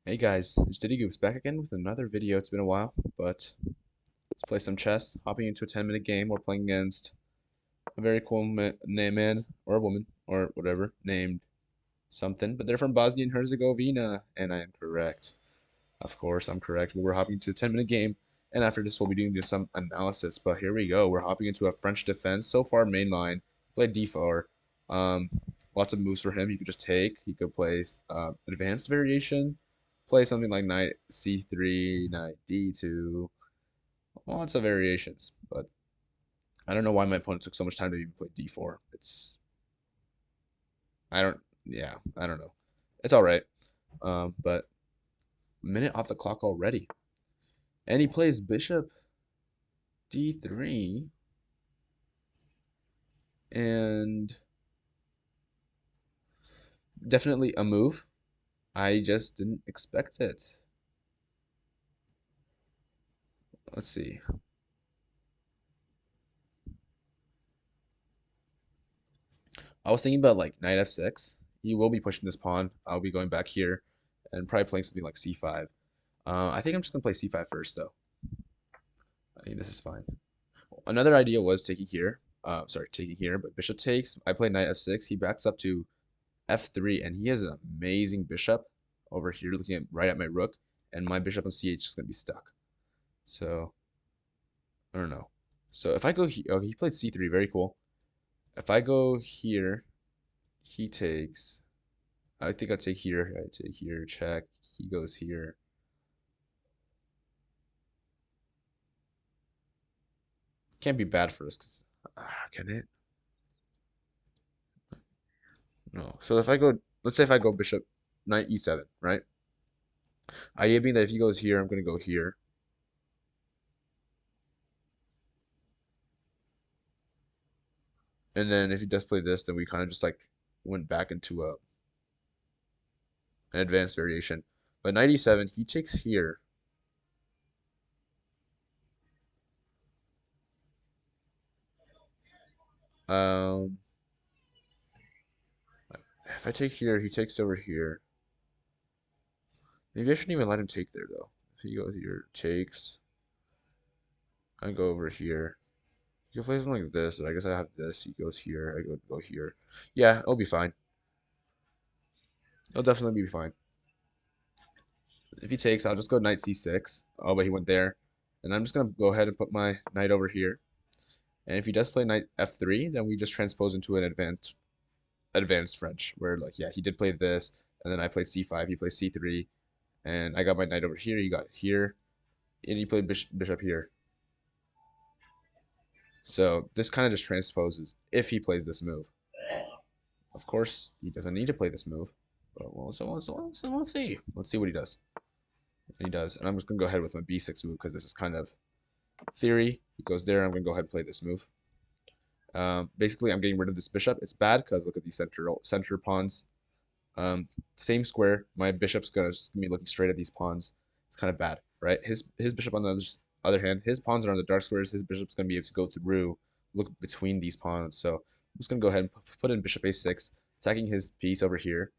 Hey guys, it's Diddy Goofs back again with another video. It's been a while, but let's play some chess. Hopping into a 10-minute game. We're playing against a very cool man or a woman or whatever named something, but they're from Bosnia and Herzegovina, and I am correct. Of course, I'm correct. But we're hopping into a 10-minute game, and after this, we'll be doing just some analysis. But here we go. We're hopping into a French defense. So far, main line. Play d4. Um, Lots of moves for him. He could just take. He could play advanced variation. Play something like knight c3, knight d2. Lots of variations. But I don't know why my opponent took so much time to even play d4. I don't know. It's all right. But minute off the clock already. And he plays bishop d3 and definitely a move. I just didn't expect it. Let's see. I was thinking about like knight f6. He will be pushing this pawn. I'll be going back here and probably playing something like c5. I think I'm just gonna play c5 first though. I think this is fine. Another idea was taking here. Sorry, taking here, but bishop takes. I play knight f6. He backs up to f3, and he has an amazing bishop over here, looking at right at my rook, and my bishop on c8 is gonna be stuck. So I don't know. So if I go here, oh, he played c3, very cool. If I go here, he takes. I think I'll take here. I take here, check. He goes here. Can't be bad for us, cause can it? No. So if I go, let's say if I go bishop, knight e7, right? Idea being that if he goes here, I'm gonna go here. And then if he does play this, then we kind of just like went back into an advanced variation. But knight e7, he takes here. Um, if I take here, he takes over here. Maybe I shouldn't even let him take there though. If he goes here, takes. I go over here. He can play something like this. I guess I have this. He goes here. I go here. Yeah, it'll be fine. It'll definitely be fine. If he takes, I'll just go knight c6. Oh, but he went there. And I'm just going to go ahead and put my knight over here. And if he does play knight f3, then we just transpose into an advanced French, where like, yeah, he did play this, and then I played c5, he played c3, and I got my knight over here, he got here, and he played bishop here. So this kind of just transposes if he plays this move. Of course, he doesn't need to play this move, but we'll see. Let's see what he does. And he does, and I'm just gonna go ahead with my b6 move because this is kind of theory. He goes there. I'm gonna go ahead and play this move. Basically, I'm getting rid of this bishop. It's bad because look at these center pawns. Same square. My bishop's gonna just be looking straight at these pawns. It's kind of bad, right? His bishop on the other hand, his pawns are on the dark squares. His bishop's gonna be able to go through, look between these pawns. So I'm just gonna go ahead and put in bishop a6, attacking his piece over here,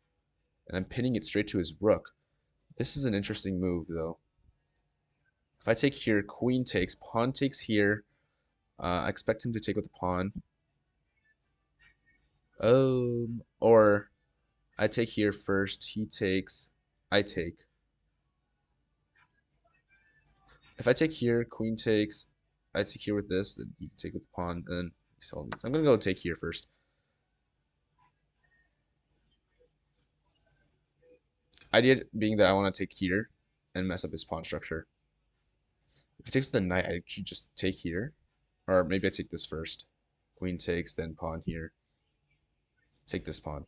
and I'm pinning it straight to his rook. This is an interesting move, though. If I take here, queen takes, pawn takes here. I expect him to take with the pawn. Or I take here first, he takes, I take. If I take here, queen takes, I take here with this, then you can take with the pawn, and then so I'm gonna go take here first. Idea being that I want to take here and mess up his pawn structure. If he takes with the knight, I should just take here. Or maybe I take this first. Queen takes, then pawn here. Take this pawn.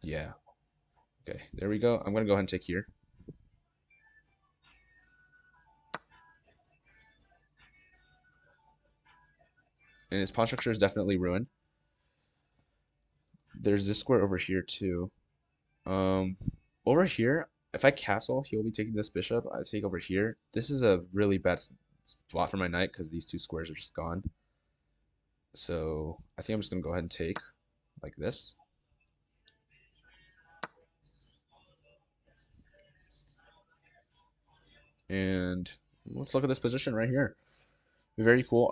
Yeah. Okay, there we go. I'm gonna go ahead and take here. And his pawn structure is definitely ruined. There's this square over here too. Um, Over here, if I castle, he'll be taking this bishop. I take over here. This is a really bad spot for my knight because these two squares are just gone. So I think I'm just gonna go ahead and take like this. And let's look at this position right here. Very cool.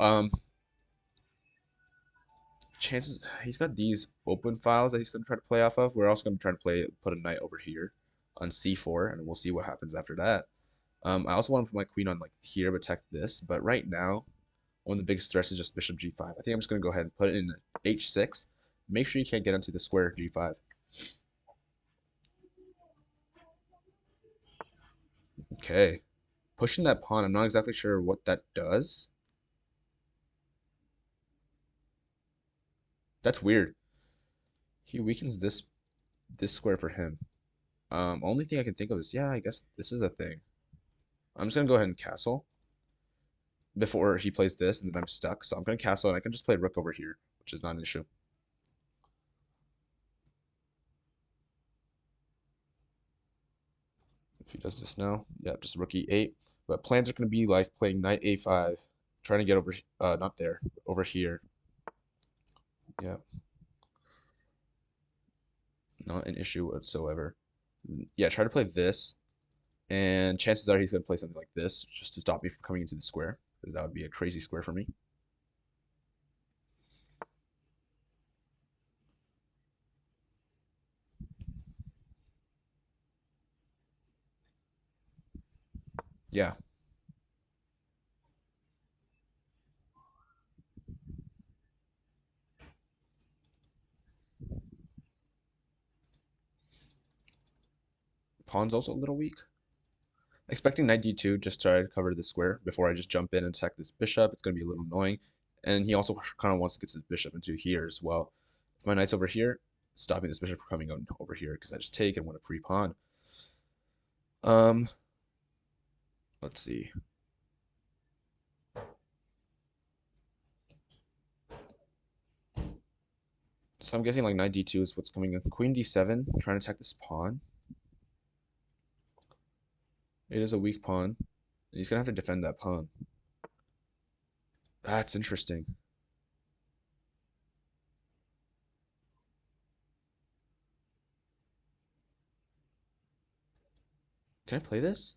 Chances he's got these open files that he's gonna try to play off of. We're also gonna try to put a knight over here on c4, and we'll see what happens after that. I also want to put my queen on like here, protect this. But right now, one of the biggest threats is just bishop g5. I think I'm just gonna go ahead and put it in h6. Make sure you can't get into the square g5. Okay, pushing that pawn. I'm not exactly sure what that does. That's weird. He weakens this square for him. Only thing I can think of is, yeah, I guess this is a thing. I'm just gonna go ahead and castle before he plays this, and then I'm stuck. So I'm gonna castle, and I can just play rook over here, which is not an issue. If he does this now, yeah, just rook e8. But plans are gonna be like playing knight a5, trying to get over, not there, over here. Yeah, not an issue whatsoever. Yeah, try to play this, and chances are he's gonna play something like this just to stop me from coming into the square, because that would be a crazy square for me. Yeah. Pawn's also a little weak. Expecting knight d2 just to try to cover the square before I just jump in and attack this bishop. It's going to be a little annoying. And he also kind of wants to get his bishop into here as well. If my knight's over here, stopping this bishop from coming out over here because I just take and win a free pawn. Let's see. So I'm guessing like knight d2 is what's coming in. Queen d7, trying to attack this pawn. It is a weak pawn. And he's going to have to defend that pawn. That's interesting. Can I play this?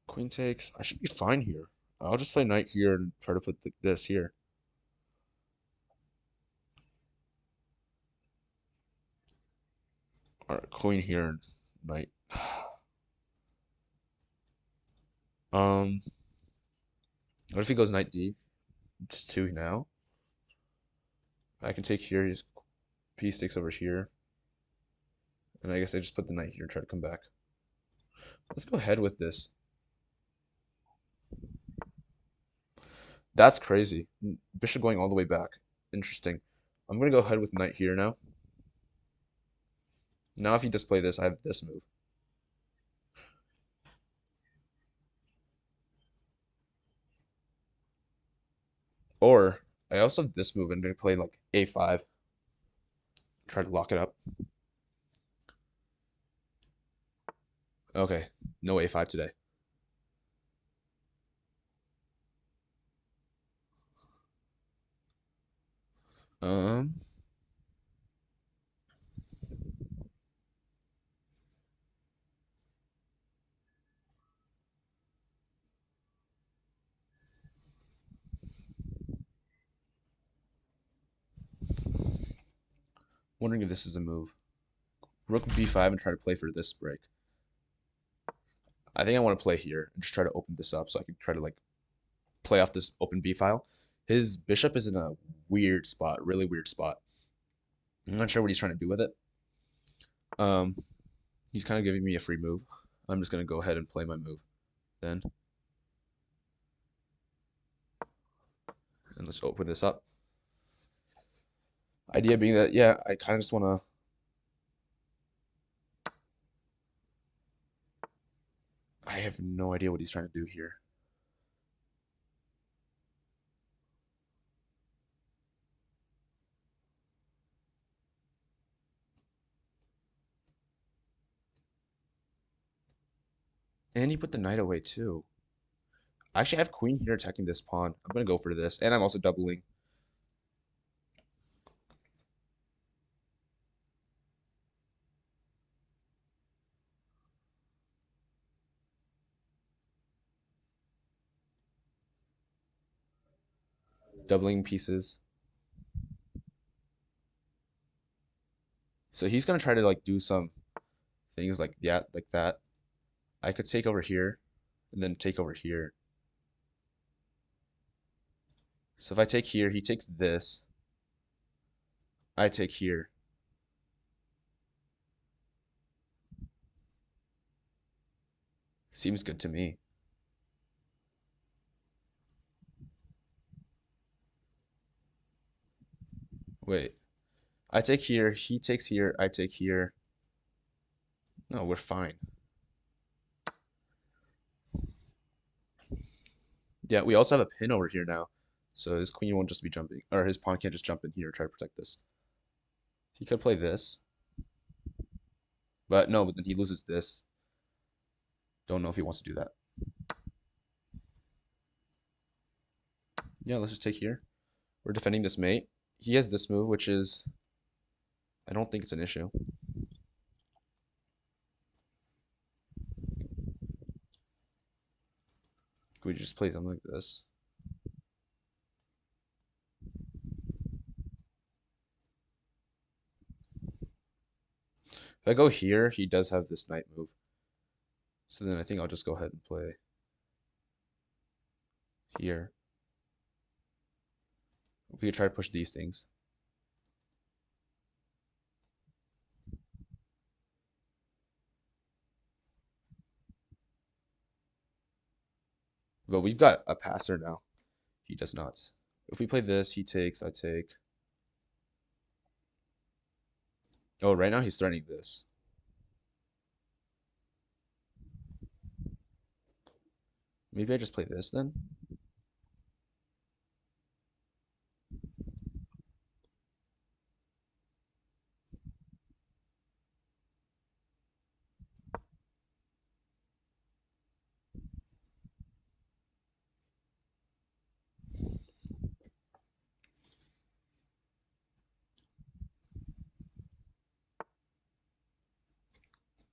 Queen takes. I should be fine here. I'll just play knight here and try to put this here. Alright, queen here and knight. Um, what if he goes knight d? It's 2 now. I can take here, his piece takes over here. And I guess I just put the knight here and try to come back. Let's go ahead with this. That's crazy. Bishop going all the way back. Interesting. I'm going to go ahead with knight here now. Now if he does play this, I have this move. Or I also have this move and I'm going to play like a5. Try to lock it up. Okay, no a5 today. Um, Wondering if this is a move. Rook b5 and try to play for this break. I think I want to play here and just try to open this up so I can try to like play off this open b file. His bishop is in a weird spot, really weird spot. I'm not sure what he's trying to do with it. Um, he's kind of giving me a free move. I'm just gonna go ahead and play my move then. And let's open this up. Idea being that, yeah, I kind of just want to... I have no idea what he's trying to do here. And he put the knight away too. Actually, I have queen here attacking this pawn. I'm gonna go for this, and I'm also doubling. Doubling pieces. So he's gonna try to like do some things like that. I could take over here, and then take over here. So if I take here, he takes this. I take here. Seems good to me. Wait. I take here, he takes here, I take here. No, we're fine. Yeah, we also have a pin over here now. So his queen won't just be jumping, or his pawn can't just jump in here and try to protect this. He could play this. But no, but then he loses this. Don't know if he wants to do that. Yeah, let's just take here. We're defending this mate. He has this move, which is... I don't think it's an issue. Could we just play something like this? If I go here, he does have this knight move. So then I think I'll just go ahead and play here. We could try to push these things. But we've got a passer now. He does not. If we play this, he takes, I take. Oh, right now he's threatening this. Maybe I just play this then?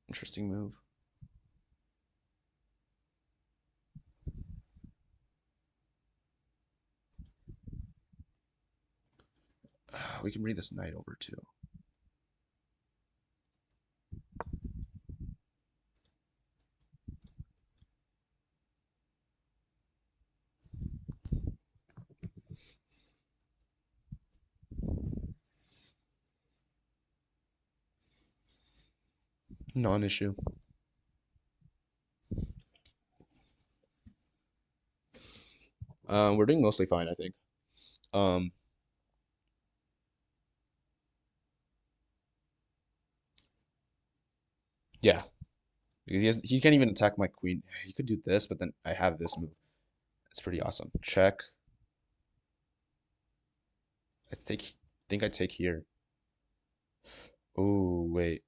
Interesting move. We can bring this knight over too. Non-issue. We're doing mostly fine, I think. Yeah, because he can't even attack my queen. He could do this, but then I have this move. It's pretty awesome. Check. I think I take here. Oh, wait.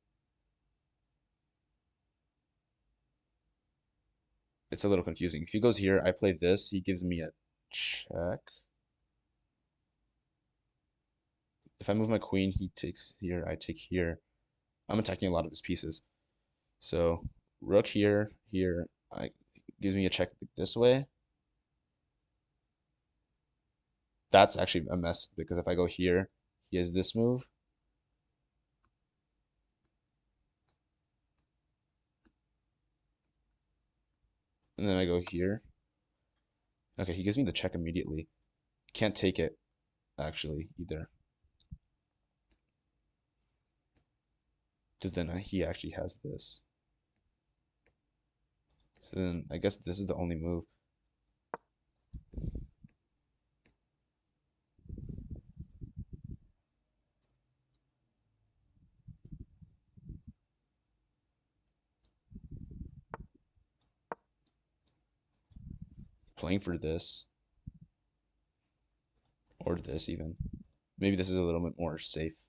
It's a little confusing. If he goes here, I play this. He gives me a check. If I move my queen, he takes here. I take here. I'm attacking a lot of his pieces. So rook here, here. Gives me a check this way. That's actually a mess because if I go here, he has this move. And then I go here. Okay, he gives me the check immediately. Can't take it, actually, either. Because then he actually has this. So then I guess this is the only move. Playing for this. Or this even. Maybe this is a little bit more safe.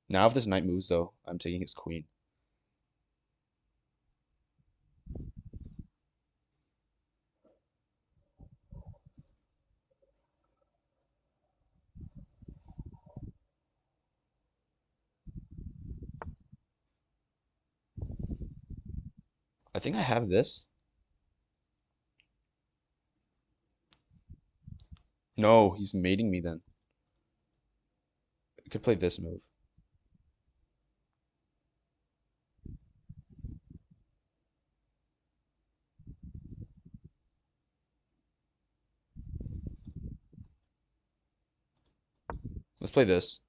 Now if this knight moves though, I'm taking his queen. I think I have this. No, he's mating me then. I could play this move. Let's play this.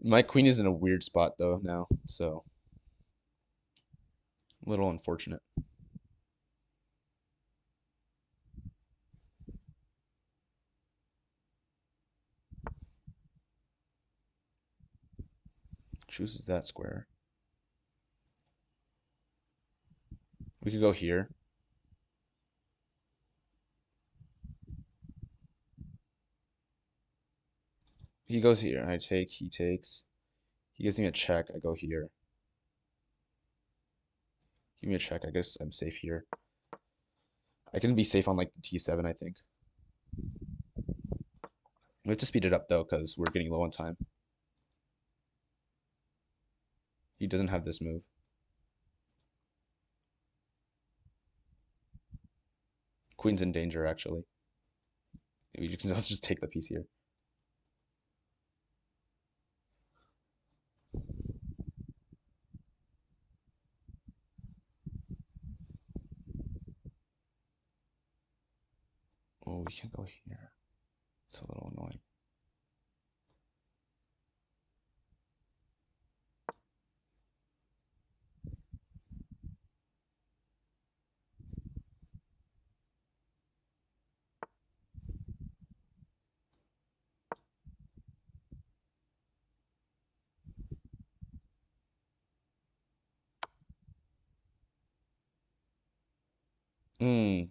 My queen is in a weird spot though now, so a little unfortunate. Chooses that square. We could go here. He goes here. I take, he takes. He gives me a check. I go here. Give me a check. I guess I'm safe here. I can be safe on like T7, I think. We have to speed it up though, because we're getting low on time. He doesn't have this move. Queen's in danger, actually. Let's just take the piece here. Oh, we can't go here. It's a little annoying.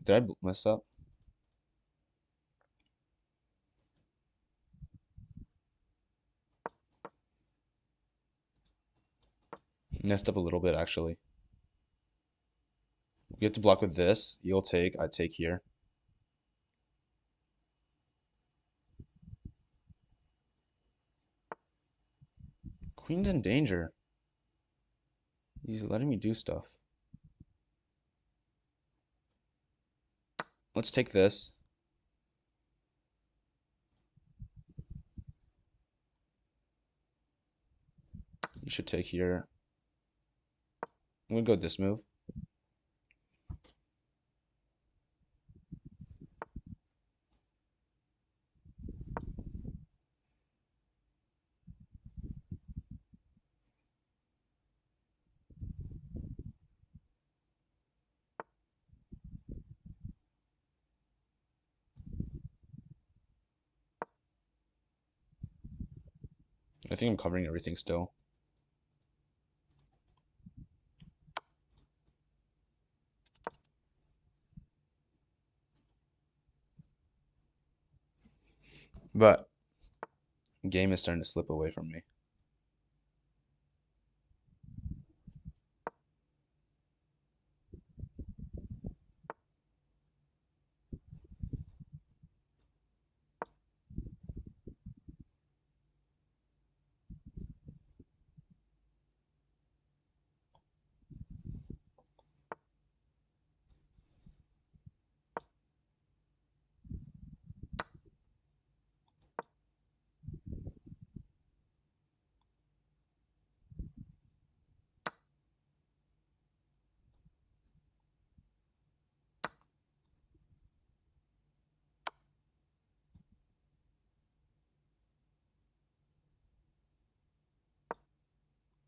Did I mess up? Messed up a little bit, actually. We have to block with this. You'll take, I take here. Queen's in danger. He's letting me do stuff. Let's take this. You should take here. I'm gonna go this move. I think I'm covering everything still. But game is starting to slip away from me.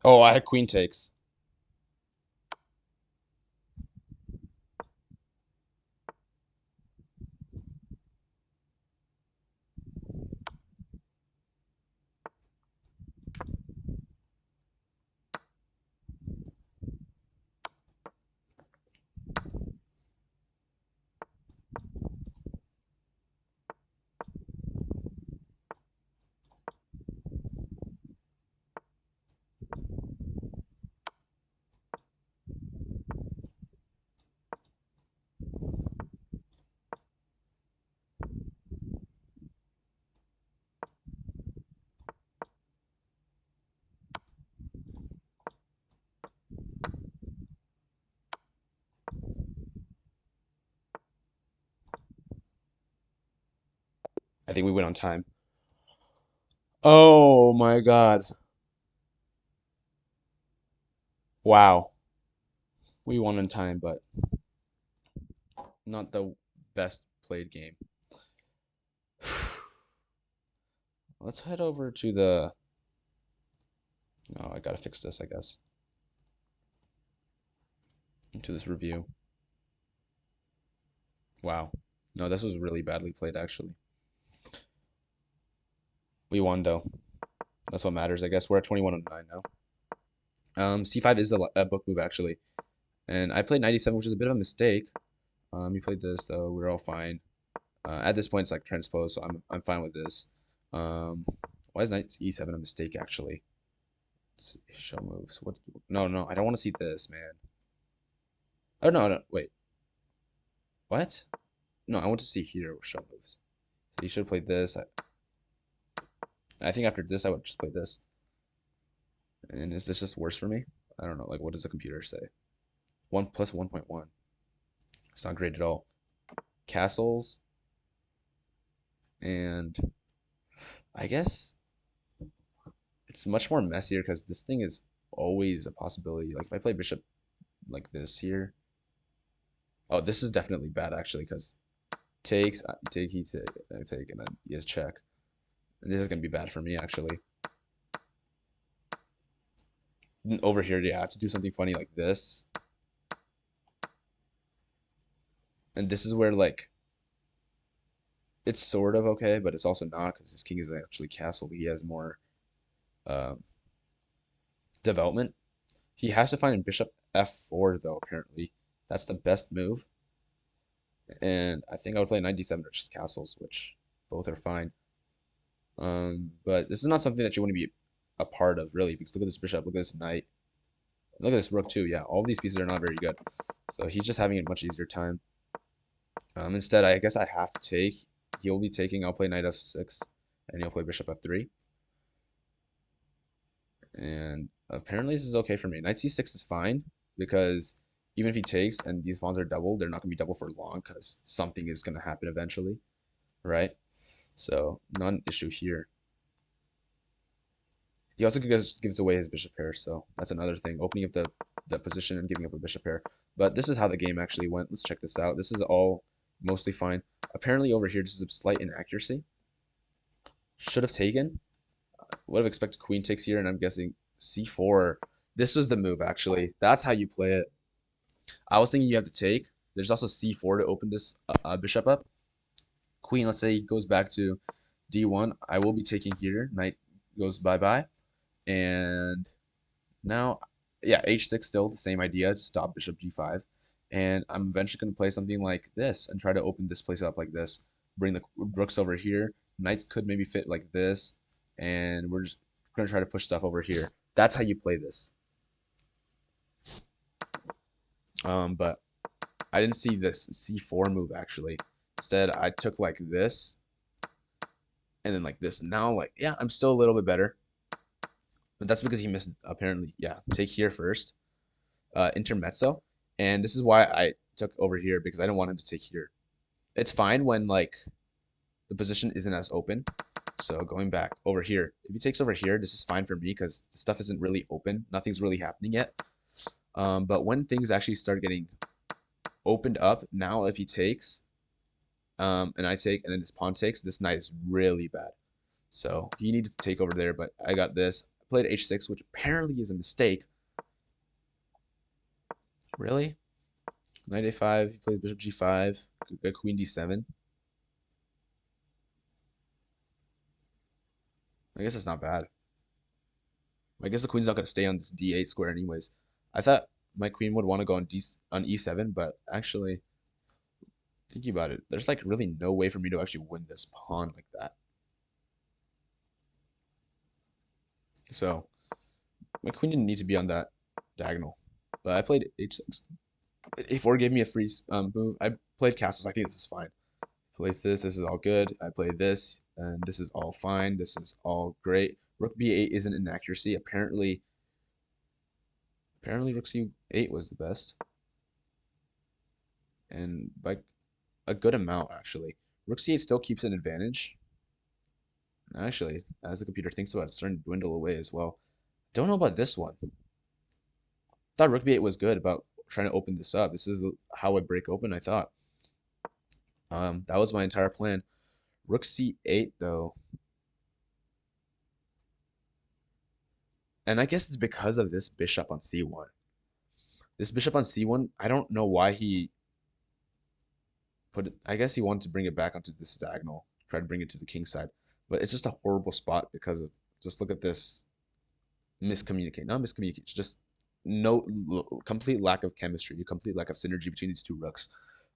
Oh, I had queen takes. think we went on time. Oh my God. Wow. We won on time, but not the best played game. Let's head over to the... Oh, I gotta fix this, I guess. Into this review. Wow. No, this was really badly played, actually. We won, though. That's what matters, I guess. We're at 21-9 now. C5 is a book move, actually. And I played 97, which is a bit of a mistake. You played this, though. We're all fine. At this point, it's like transpose, so I'm fine with this. Why is knight e7 a mistake, actually? Let's see, show moves. What? No, no, I don't want to see this, man. Oh, no, no, wait. What? No, I want to see here show moves. So you should have played this. I think after this, I would just play this. And is this just worse for me? I don't know. Like, what does the computer say? 1 plus 1.1. It's not great at all. Castles. And I guess it's much more messier because this thing is always a possibility. Like, if I play bishop like this here. Oh, this is definitely bad, actually, because takes, take, he take, I take, and then he has check. And this is going to be bad for me, actually. Over here, yeah, I have to do something funny like this. And this is where, like, it's sort of okay, but it's also not, because his king is actually castled. He has more development. He has to find bishop f4, though, apparently. That's the best move. And I think I would play 97 or just castles, which both are fine. But this is not something that you want to be a part of, really, because look at this bishop, look at this knight, look at this rook, too. Yeah, all of these pieces are not very good. So he's just having a much easier time. Instead, I guess I have to take. He'll be taking. I'll play knight f6, and he'll play bishop f3. And apparently this is okay for me. Knight c6 is fine, because even if he takes and these pawns are double, they're not going to be double for long, because something is going to happen eventually, right? So, non-issue here. He also gives away his bishop pair, so that's another thing. Opening up the position and giving up a bishop pair. But this is how the game actually went. Let's check this out. This is all mostly fine. Apparently over here, this is a slight inaccuracy. Should have taken. Would have expected queen takes here, and I'm guessing c4. This was the move, actually. That's how you play it. I was thinking you have to take. There's also c4 to open this bishop up. Queen, let's say, goes back to d1. I will be taking here. Knight goes bye-bye. And now, yeah, h6 still the same idea. Stop bishop g5. And I'm eventually going to play something like this and try to open this place up like this. Bring the rooks over here. Knights could maybe fit like this. And we're just going to try to push stuff over here. That's how you play this. But I didn't see this c4 move, actually. Instead, I took like this. And then like this. Now, like, yeah, I'm still a little bit better. But that's because he missed, apparently. Yeah, take here first. Intermezzo. And this is why I took over here, because I didn't want him to take here. It's fine when, like, the position isn't as open. So going back over here. If he takes over here, this is fine for me, because the stuff isn't really open. Nothing's really happening yet. But when things actually start getting opened up, now if he takes, and I take, and then this pawn takes, this knight is really bad. So he needed to take over there, but I got this. I played h6, which apparently is a mistake. Really? Knight a5, he plays bishop g5, got queen d7. I guess it's not bad. I guess the queen's not going to stay on this d8 square anyways. I thought my queen would want to go on e7, but actually, thinking about it, there's like really no way for me to actually win this pawn like that. So, my queen didn't need to be on that diagonal. But I played h6. a4 gave me a free move. I played castles. I think this is fine. Plays this. This is all good. I play this, and this is all fine. This is all great. Rook b8 is an inaccuracy. Apparently rook c8 was the best, and by a good amount actually. Rook c8 still keeps an advantage, Actually, as the computer thinks about it, it's starting to dwindle away as well. Don't know about this one. Thought rook b8 was good about trying to open this up. This is how I break open, I thought. That was my entire plan. Rook c8 though. And I guess it's because of this bishop on c1. This bishop on c1, I don't know why he put it. I guess he wanted to bring it back onto this diagonal, try to bring it to the king side. But it's just a horrible spot because of, just look at this miscommunicate. Not miscommunicate, just no complete lack of chemistry, complete lack of synergy between these two rooks.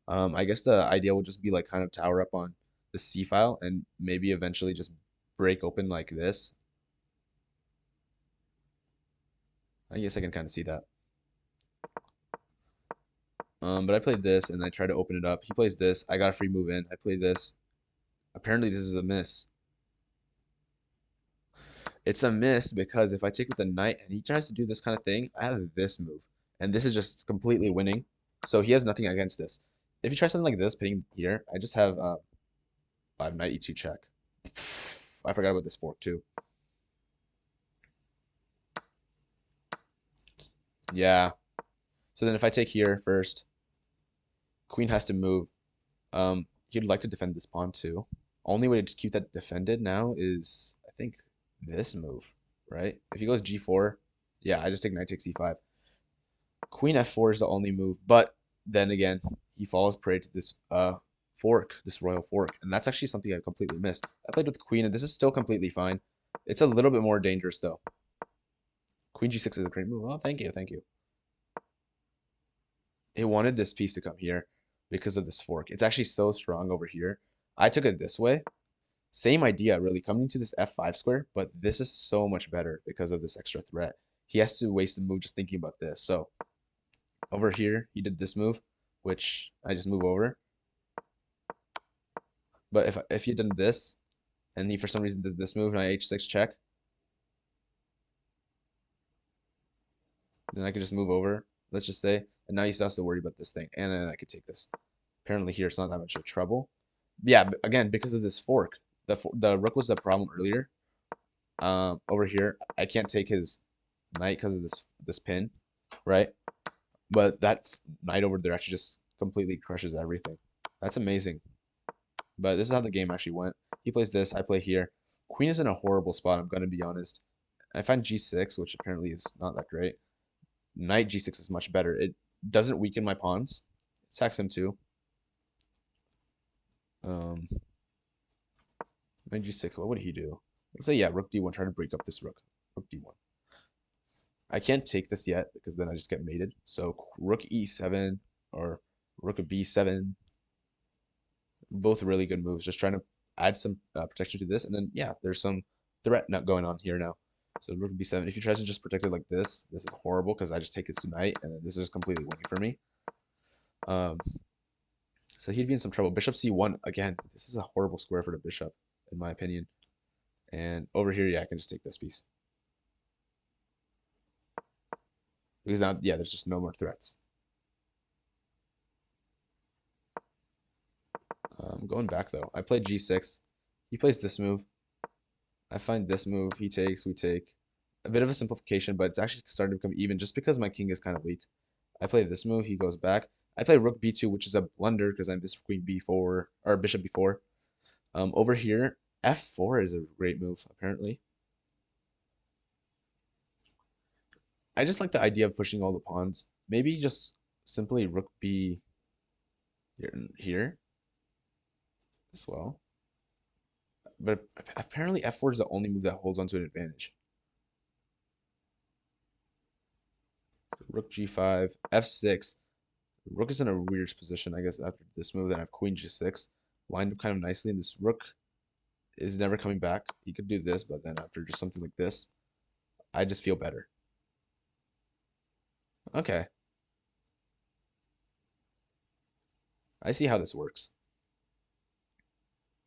I guess the idea would just be like kind of tower up on the c file and maybe eventually just break open like this. I guess I can kind of see that. But I played this and I tried to open it up. He plays this. I got a free move in. I played this. Apparently this is a miss. It's a miss because if I take with the knight and he tries to do this kind of thing, I have this move. And this is just completely winning. So he has nothing against this. If he tries something like this, pitting here, I just have knight e2 check. I forgot about this fork too. Yeah. So then if I take here first, queen has to move. He'd like to defend this pawn too. Only way to keep that defended now is, I think, this move, right? If he goes g4, yeah, I just take knight takes e5. Queen f4 is the only move, but then again, he falls prey to this fork, this royal fork, and that's actually something I completely missed. I played with queen, and this is still completely fine. It's a little bit more dangerous though. Queen g6 is a great move. Oh, thank you, thank you. It wanted this piece to come here because of this fork. It's actually so strong over here. I took it this way. Same idea, really, coming to this f5 square, but this is so much better because of this extra threat. He has to waste a move just thinking about this. So over here, he did this move, which I just move over. But if he had done this, and he for some reason did this move, and I h6 check, then I could just move over, let's just say, and now he still has to worry about this thing, and then I could take this. Apparently here it's not that much of trouble. Yeah, again, because of this fork. The rook was the problem earlier. Over here, I can't take his knight because of this pin, right? But that knight over there actually just completely crushes everything. That's amazing. But this is how the game actually went. He plays this, I play here. Queen is in a horrible spot, I'm going to be honest. I find g6, which apparently is not that great. Knight g6 is much better. It doesn't weaken my pawns. It sacks him too. Knight g6, what would he do? Let's say, yeah, rook d1, try to break up this rook. Rook d1. I can't take this yet because then I just get mated. So rook e7 or rook b7, both really good moves. Just trying to add some protection to this, and then yeah, there's some threat not going on here now. So rook b7. If he tries to just protect it like this is horrible because I just take its knight, and then this is completely winning for me. So he'd be in some trouble. Bishop c1 again. This is a horrible square for the bishop, in my opinion. And over here, yeah, I can just take this piece. Because now, yeah, there's just no more threats. Going back though, I played g6. He plays this move. I find this move. He takes, we take. A bit of a simplification, but it's actually starting to become even just because my king is kind of weak. I play this move. He goes back. I play rook b2, which is a blunder because I missed queen b4 or bishop b4. Over here, f4 is a great move apparently. I just like the idea of pushing all the pawns. Maybe just simply rook b here as well. But apparently f4 is the only move that holds onto an advantage. Rook g5, f6. Rook is in a weird position, I guess, after this move. Then I have queen g6, lined up kind of nicely, and this rook is never coming back. He could do this, but then after just something like this, I just feel better. Okay. I see how this works.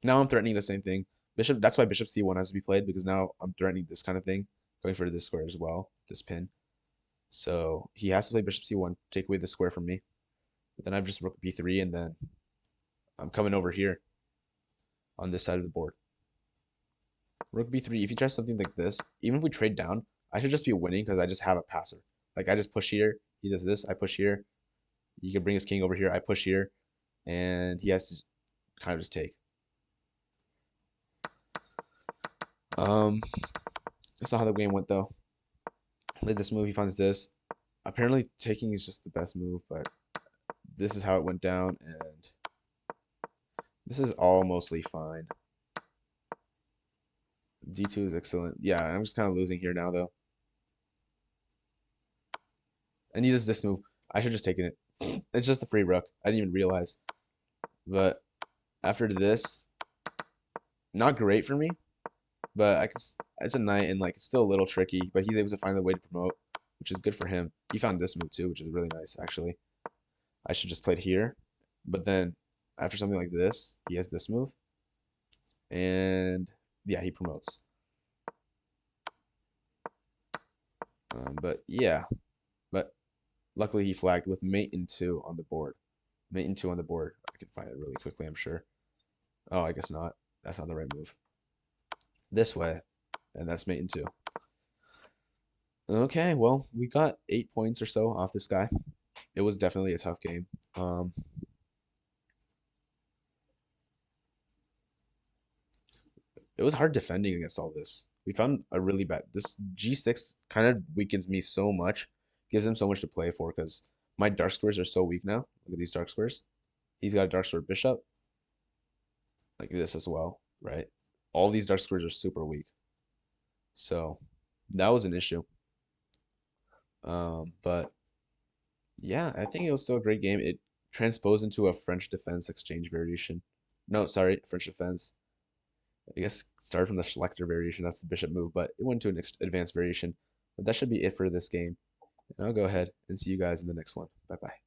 Now I'm threatening the same thing. Bishop. That's why bishop c1 has to be played, because now I'm threatening this kind of thing, going for this square as well, this pin. So he has to play bishop c1, take away the square from me. But then I've just rook b3, and then I'm coming over here on this side of the board. Rook b3. If he tries something like this, even if we trade down, I should just be winning because I just have a passer. Like I just push here. He does this. I push here. He can bring his king over here. I push here, and he has to kind of just take. That's not how the game went though. Played this move. He finds this. Apparently, taking is just the best move, but this is how it went down, and this is all mostly fine. D2 is excellent. Yeah, I'm just kind of losing here now though. And he does this move. I should just taken it. It's just a free rook. I didn't even realize. But after this, not great for me. But I can. It's a knight, and like it's still a little tricky. But he's able to find the way to promote, which is good for him. He found this move too, which is really nice actually. I should just play it here. But then after something like this, he has this move, and yeah, he promotes. But yeah, but luckily he flagged with mate in 2 on the board. Mate in 2 on the board. I can find it really quickly, I'm sure. Oh, I guess not. That's not the right move. This way, and that's mate in 2. Okay, well, we got 8 points or so off this guy. It was definitely a tough game. It was hard defending against all this. We found a really bad. This G6 kind of weakens me so much, gives him so much to play for because my dark squares are so weak now. Look at these dark squares. He's got a dark square bishop, like this as well, right? All these dark squares are super weak. So that was an issue. But yeah, I think it was still a great game. It transposed into a French defense exchange variation. No, sorry, French defense. I guess started from the Schlechter variation. That's the bishop move, but it went to an advanced variation. But that should be it for this game. And I'll go ahead and see you guys in the next one. Bye bye.